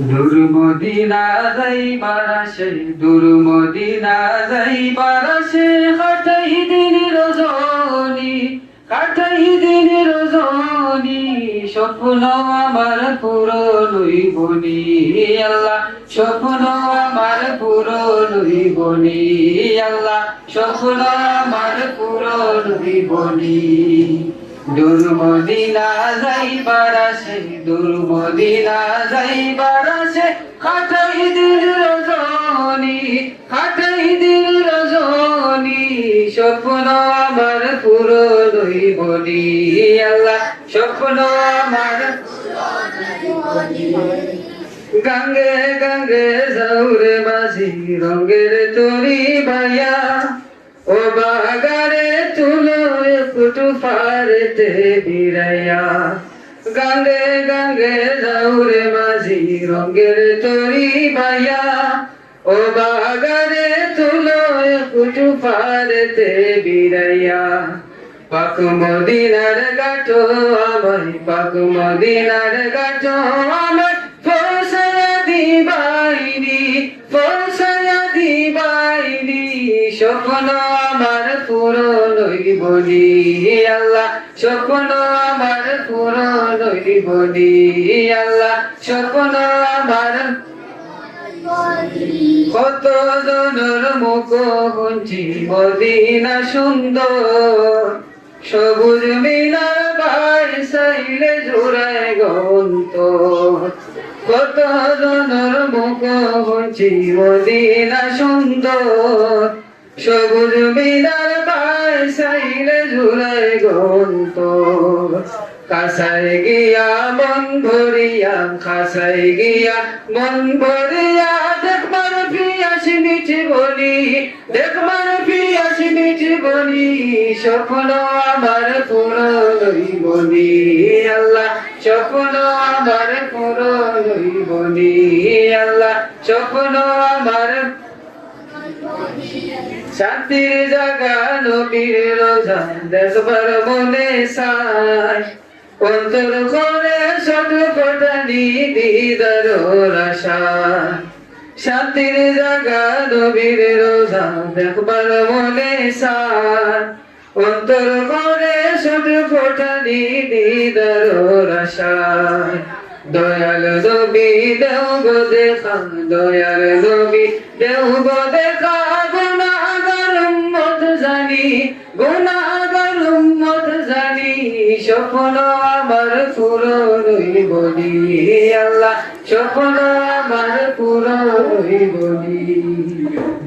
দূর মদিনা যাইবার আসে, দূর মদিনা যাইবার আসে, কাটাই দিন রজনী, কাটাই দিন রজনী, স্বপ্ন আমার পূরণ হইবনি আল্লাহ, স্বপ্ন আমার পূরণ হইবনি আল্লাহ, স্বপ্ন আমার পূরণ হইবনি। দূর মদিনা যাইবার আসে, দূর মদিনা যাইবার আসে, কাটাই দিন রজনী, কাটাই দিন রজনী, স্বপ্ন আমার পূরণ হইবনি আল্লাহ, স্বপ্ন আমার গাঙ্গে গাঙ্গে যাওরে মাঝি রঙের তরি ভাইয়া, ও বাগারে তুলো একটু পারেতে বিরাইয়া, গাঙ্গে গাঙ্গে যাওরে মাঝি রঙের তরি ভাইয়া, ও বাগারে তুলো একটু পারেতে বিরাইয়া, পাক মদিনার গাটো আমায়, পাক মদিনার গাটো আমায়, পৌঁছায়া দিবাইনি, পৌঁছায়া দিবাইনি, স্বপ্ন আমার পূরণ হইবনি আল্লাহ, স্বপ্ন আমার পূরণ হইবনি আল্লাহ, স্বপ্ন আমার। কত জনের মুখ শুনছি মদিনা সুন্দর, সবুজ মিনার ভাই সাইলে জোড়ায় গন্ত, কত জনের মুখ শুনছি মদিনা সুন্দর, সবুজ মিনার ভাই সাইলে জোড়ায় গন্ত, কাছায় গিয়া মন ভরিয়া, কাছায় গিয়া মন ভরিয়া, দেখবার পিয়াস মিঠে বলি, দেখবার পিয়াস মিঠে বলি, স্বপ্ন আমার পূরণ হইবনি আল্লাহ, স্বপ্ন আমার পূরণ হইবনি আল্লাহ, স্বপ্ন আমার। শান্তির জাগা নবীর রোজা দেখবার মনে চায়, অন্তর করে ছটফটানি দিদার আশা, শান্তির জাগা নবীর রোজা দেখবার মনে চায়, অন্তর করে ছটফটানি দিদার আশা, দয়াল নবী দেও গো দেখা, দয়াল নবী দেও গো দেখা, গুনাহগার উম্মত জানি, গুনাহগার উম্মত জানি, স্বপ্ন আমার পূরণ হইবনি আল্লাহ, স্বপ্ন আমার পূরণ হইবনি।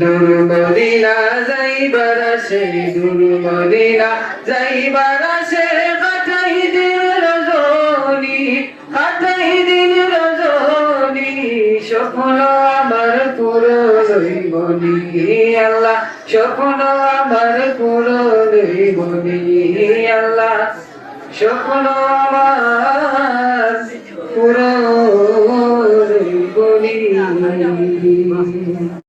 দূর মদিনা যাইবার আসে, দূর মদিনা যাইবার আসে, কাটাই দিন রজনী, কাটাই দিন রজনী, স্বপ্ন আমার পূরণ হইবনি আল্লাহ, স্বপ্ন আমার পূরণ হইবনি আল্লাহ, স্বপ্ন আমার পূরণ হইবনি।